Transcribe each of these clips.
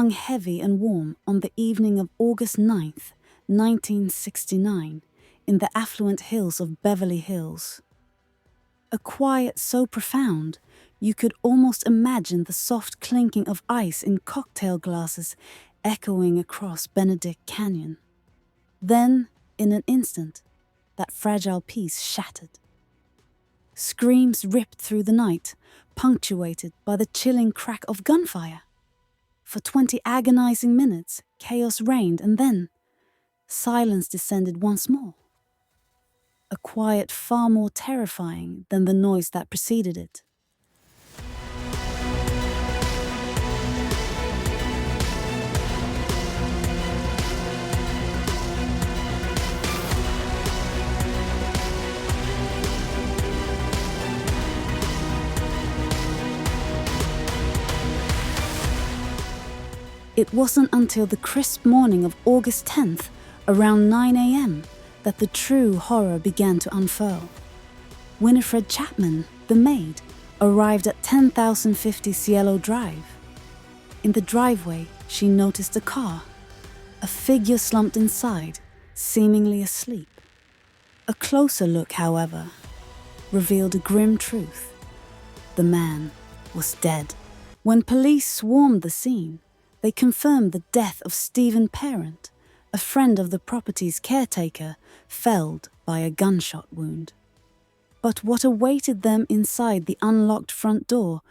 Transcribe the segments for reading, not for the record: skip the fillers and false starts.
hung heavy and warm on the evening of August 9th, 1969, in the affluent hills of Beverly Hills. A quiet so profound, you could almost imagine the soft clinking of ice in cocktail glasses echoing across Benedict Canyon. Then, in an instant, that fragile peace shattered. Screams ripped through the night, punctuated by the chilling crack of gunfire. For 20 agonizing minutes, chaos reigned, and then silence descended once more. A quiet far more terrifying than the noise that preceded it. It wasn't until the crisp morning of August 10th, around 9 a.m., that the true horror began to unfurl. Winifred Chapman, the maid, arrived at 10,050 Cielo Drive. In the driveway, she noticed a car. A figure slumped inside, seemingly asleep. A closer look, however, revealed a grim truth. The man was dead. When police swarmed the scene, they confirmed the death of Stephen Parent, a friend of the property's caretaker, felled by a gunshot wound. But what awaited them inside the unlocked front door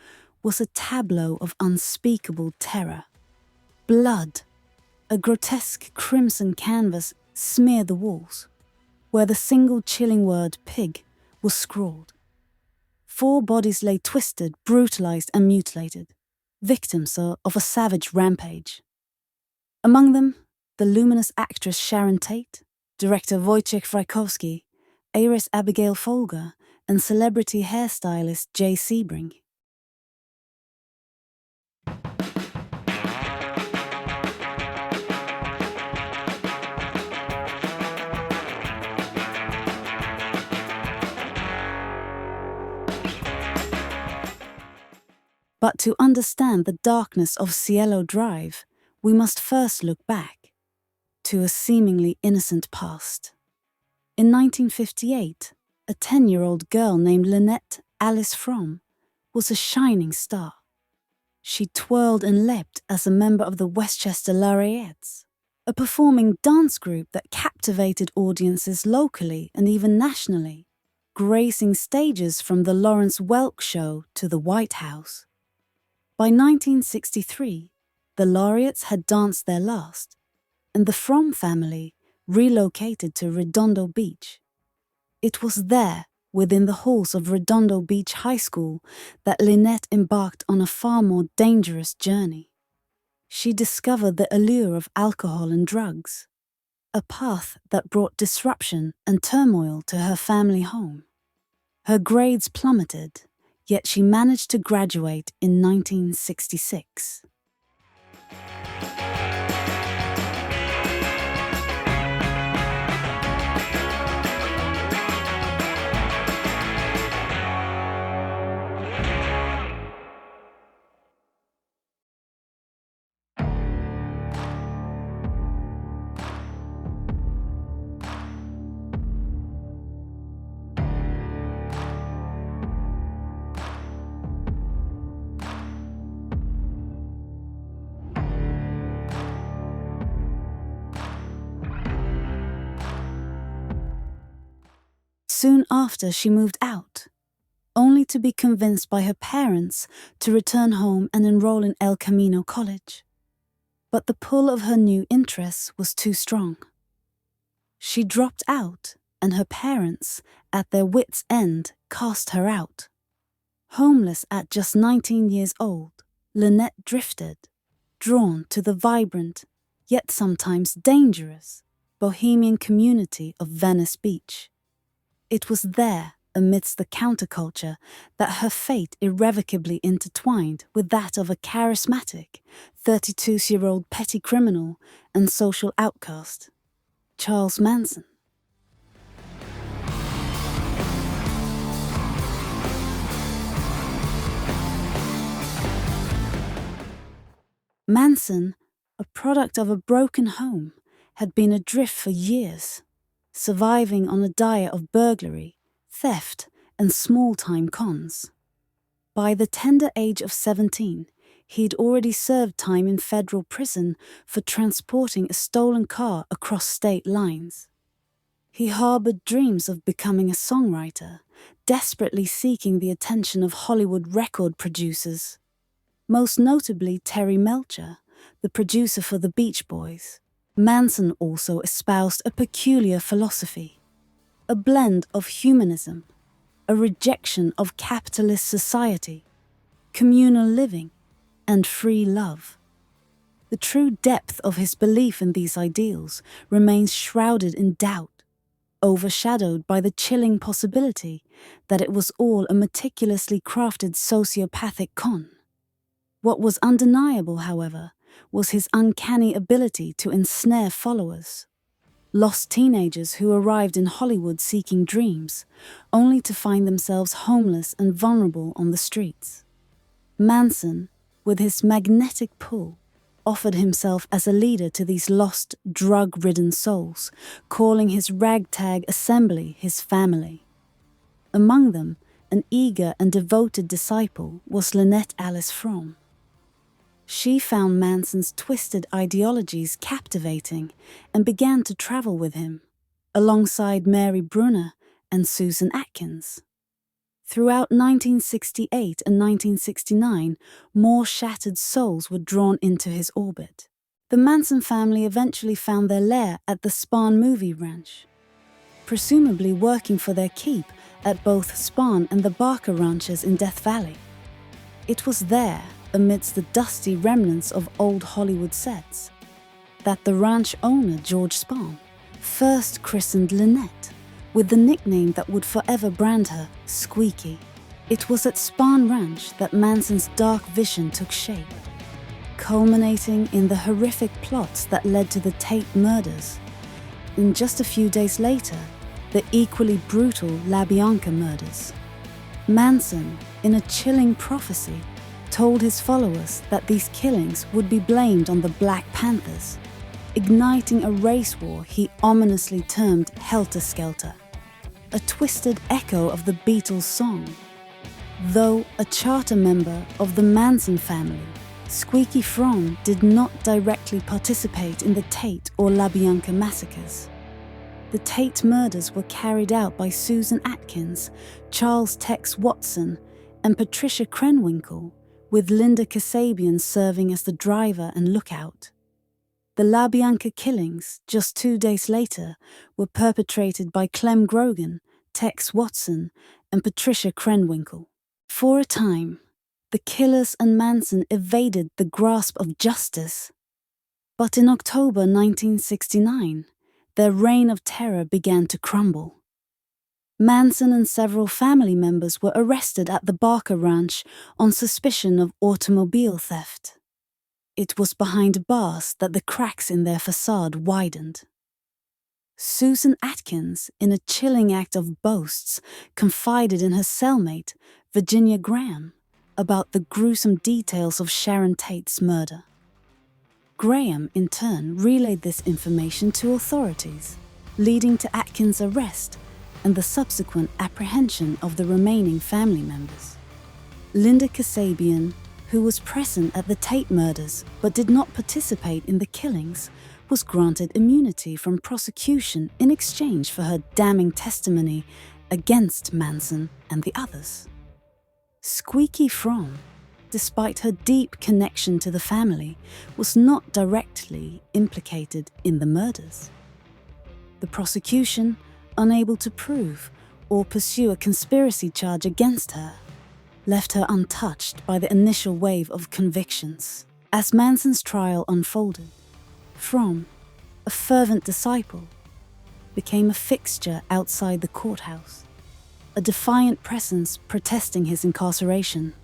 was a tableau of unspeakable terror. Blood, a grotesque crimson canvas, smeared the walls, where the single chilling word pig was scrawled. 4 bodies lay twisted, brutalized, and mutilated, victims of a savage rampage. Among them, the luminous actress Sharon Tate, director Wojciech Frykowski, heiress Abigail Folger, and celebrity hairstylist Jay Sebring. But to understand the darkness of Cielo Drive, we must first look back to a seemingly innocent past. In 1958, a 10-year-old girl named Lynette Alice Fromme was a shining star. She twirled and leapt as a member of the Westchester Laureates, a performing dance group that captivated audiences locally and even nationally, gracing stages from the Lawrence Welk Show to the White House. By 1963, the Laureates had danced their last, and the Fromme family relocated to Redondo Beach. It was there, within the halls of Redondo Beach High School, that Lynette embarked on a far more dangerous journey. She discovered the allure of alcohol and drugs, a path that brought disruption and turmoil to her family home. Her grades plummeted, yet she managed to graduate in 1966. Soon after, she moved out, only to be convinced by her parents to return home and enroll in El Camino College. But the pull of her new interests was too strong. She dropped out, and her parents, at their wits' end, cast her out. Homeless at just 19 years old, Lynette drifted, drawn to the vibrant, yet sometimes dangerous, bohemian community of Venice Beach. It was there, amidst the counterculture, that her fate irrevocably intertwined with that of a charismatic, 32-year-old petty criminal and social outcast, Charles Manson. Manson a product of a broken home, had been adrift for years, surviving on a diet of burglary, theft, and small-time cons. By the tender age of 17, he'd already served time in federal prison for transporting a stolen car across state lines. He harbored dreams of becoming a songwriter, desperately seeking the attention of Hollywood record producers, most notably Terry Melcher, the producer for the Beach Boys. Manson also espoused a peculiar philosophy, a blend of humanism, a rejection of capitalist society, communal living, and free love. The true depth of his belief in these ideals remains shrouded in doubt, overshadowed by the chilling possibility that it was all a meticulously crafted sociopathic con. What was undeniable, however, was his uncanny ability to ensnare followers. Lost teenagers who arrived in Hollywood seeking dreams, only to find themselves homeless and vulnerable on the streets. Manson, with his magnetic pull, offered himself as a leader to these lost, drug-ridden souls, calling his ragtag assembly his family. Among them, an eager and devoted disciple was Lynette Fromme. She found Manson's twisted ideologies captivating and began to travel with him, alongside Mary Brunner and Susan Atkins. Throughout 1968 and 1969, more shattered souls were drawn into his orbit. The Manson family eventually found their lair at the Spahn Movie Ranch, presumably working for their keep at both Spahn and the Barker ranches in Death Valley. It was there, amidst the dusty remnants of old Hollywood sets, that the ranch owner, George Spahn, first christened Lynette, with the nickname that would forever brand her, Squeaky. It was at Spahn Ranch that Manson's dark vision took shape, culminating in the horrific plots that led to the Tate murders, and just a few days later, the equally brutal LaBianca murders. Manson, in a chilling prophecy, told his followers that these killings would be blamed on the Black Panthers, igniting a race war he ominously termed Helter Skelter, a twisted echo of the Beatles' song. Though a charter member of the Manson family, Squeaky Fromme did not directly participate in the Tate or LaBianca massacres. The Tate murders were carried out by Susan Atkins, Charles Tex Watson, and Patricia Krenwinkel, with Linda Kasabian serving as the driver and lookout. The LaBianca killings, just 2 days later, were perpetrated by Clem Grogan, Tex Watson, and Patricia Krenwinkel. For a time, the killers and Manson evaded the grasp of justice. But in October 1969, their reign of terror began to crumble. Manson and several family members were arrested at the Barker Ranch on suspicion of automobile theft. It was behind bars that the cracks in their facade widened. Susan Atkins, in a chilling act of boasts, confided in her cellmate, Virginia Graham, about the gruesome details of Sharon Tate's murder. Graham, in turn, relayed this information to authorities, leading to Atkins' arrest and the subsequent apprehension of the remaining family members. Linda Kasabian, who was present at the Tate murders but did not participate in the killings, was granted immunity from prosecution in exchange for her damning testimony against Manson and the others. Squeaky Fromme, despite her deep connection to the family, was not directly implicated in the murders. The prosecution, unable to prove or pursue a conspiracy charge against her, left her untouched by the initial wave of convictions. As Manson's trial unfolded, Fromme, a fervent disciple, became a fixture outside the courthouse, a defiant presence protesting his incarceration.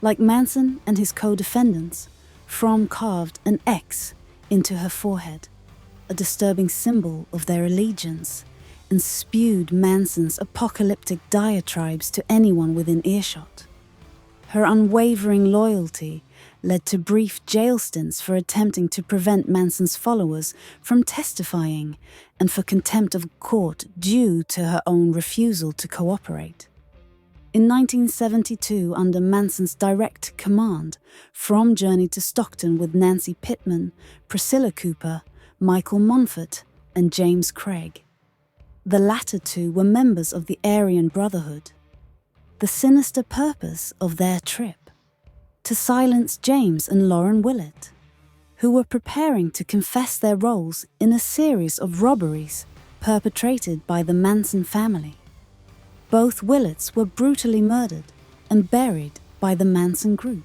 Like Manson and his co-defendants, Fromme carved an X into her forehead, a disturbing symbol of their allegiance, and spewed Manson's apocalyptic diatribes to anyone within earshot. Her unwavering loyalty led to brief jail stints for attempting to prevent Manson's followers from testifying and for contempt of court due to her own refusal to cooperate. In 1972, under Manson's direct command, Fromme journeyed to Stockton with Nancy Pittman, Priscilla Cooper, Michael Monfort, and James Craig. The latter two were members of the Aryan Brotherhood. The sinister purpose of their trip: to silence James and Lauren Willett, who were preparing to confess their roles in a series of robberies perpetrated by the Manson family. Both Willets were brutally murdered and buried by the Manson group.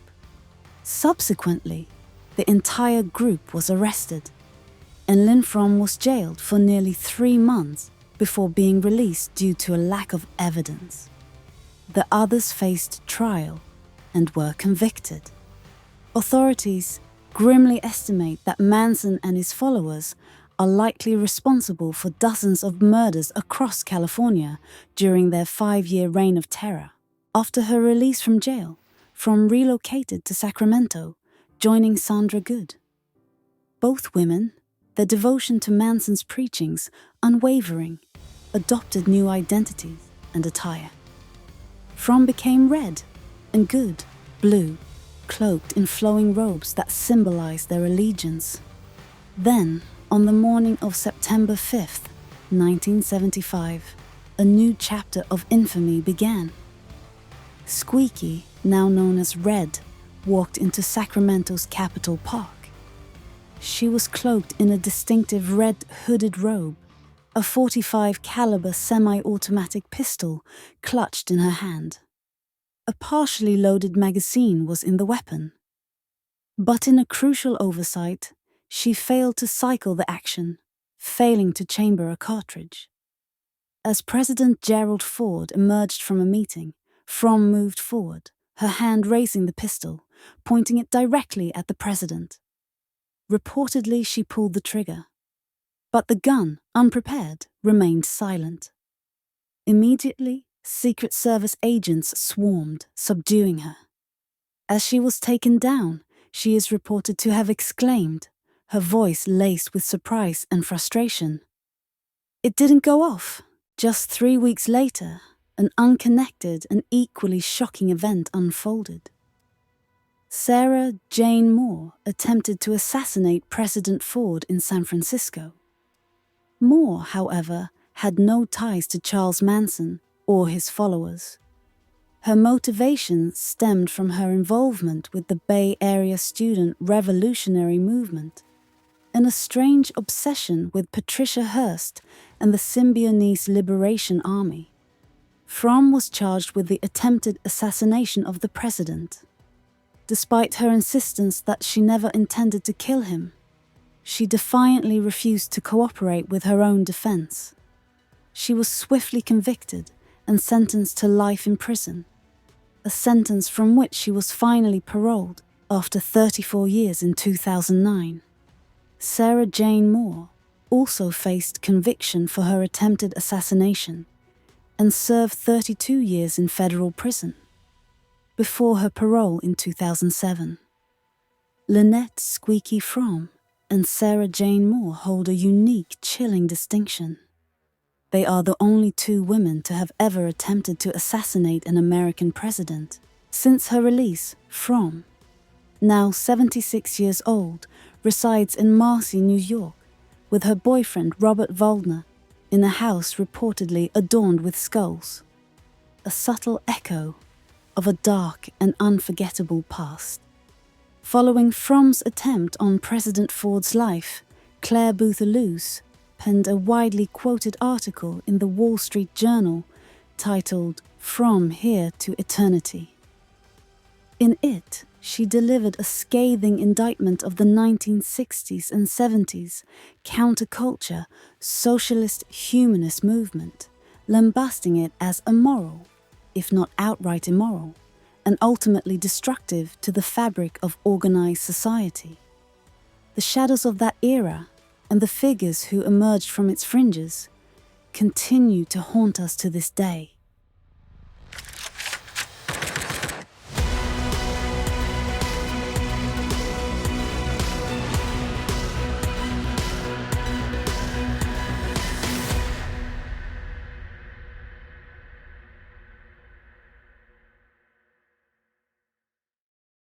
Subsequently, the entire group was arrested, and Lynn Fromme was jailed for nearly 3 months before being released due to a lack of evidence. The others faced trial and were convicted. Authorities grimly estimate that Manson and his followers are likely responsible for dozens of murders across California during their 5-year reign of terror. After her release from jail, Fromme relocated to Sacramento, joining Sandra Good. Both women, their devotion to Manson's preachings unwavering, adopted new identities and attire. Fromme became red, and Good, blue, cloaked in flowing robes that symbolized their allegiance. Then, on the morning of September 5th, 1975, a new chapter of infamy began. Squeaky, now known as Red, walked into Sacramento's Capitol Park. She was cloaked in a distinctive red hooded robe, a .45 caliber semi-automatic pistol clutched in her hand. A partially loaded magazine was in the weapon. But in a crucial oversight, she failed to cycle the action, failing to chamber a cartridge. As President Gerald Ford emerged from a meeting, Fromme moved forward, her hand raising the pistol, pointing it directly at the president. Reportedly, she pulled the trigger. But the gun, unprepared, remained silent. Immediately, Secret Service agents swarmed, subduing her. As she was taken down, she is reported to have exclaimed, her voice laced with surprise and frustration, "It didn't go off." Just 3 weeks later, an unconnected and equally shocking event unfolded. Sarah Jane Moore attempted to assassinate President Ford in San Francisco. Moore, however, had no ties to Charles Manson or his followers. Her motivation stemmed from her involvement with the Bay Area student revolutionary movement and a strange obsession with Patricia Hearst and the Symbionese Liberation Army. Fromme was charged with the attempted assassination of the president. Despite her insistence that she never intended to kill him, she defiantly refused to cooperate with her own defense. She was swiftly convicted and sentenced to life in prison, a sentence from which she was finally paroled after 34 years in 2009. Sarah Jane Moore also faced conviction for her attempted assassination and served 32 years in federal prison before her parole in 2007. Lynette Squeaky Fromme and Sarah Jane Moore hold a unique, chilling distinction. They are the only 2 women to have ever attempted to assassinate an American president. Since her release, Fromme, now 76 years old, resides in Marcy, New York, with her boyfriend Robert Waldner, in a house reportedly adorned with skulls, a subtle echo of a dark and unforgettable past. Following Fromme's attempt on President Ford's life, Claire Booth-Luce penned a widely quoted article in the Wall Street Journal titled "From Here to Eternity." In it, she delivered a scathing indictment of the 1960s and 70s counterculture socialist humanist movement, lambasting it as immoral, if not outright immoral, and ultimately destructive to the fabric of organized society. The shadows of that era, and the figures who emerged from its fringes, continue to haunt us to this day.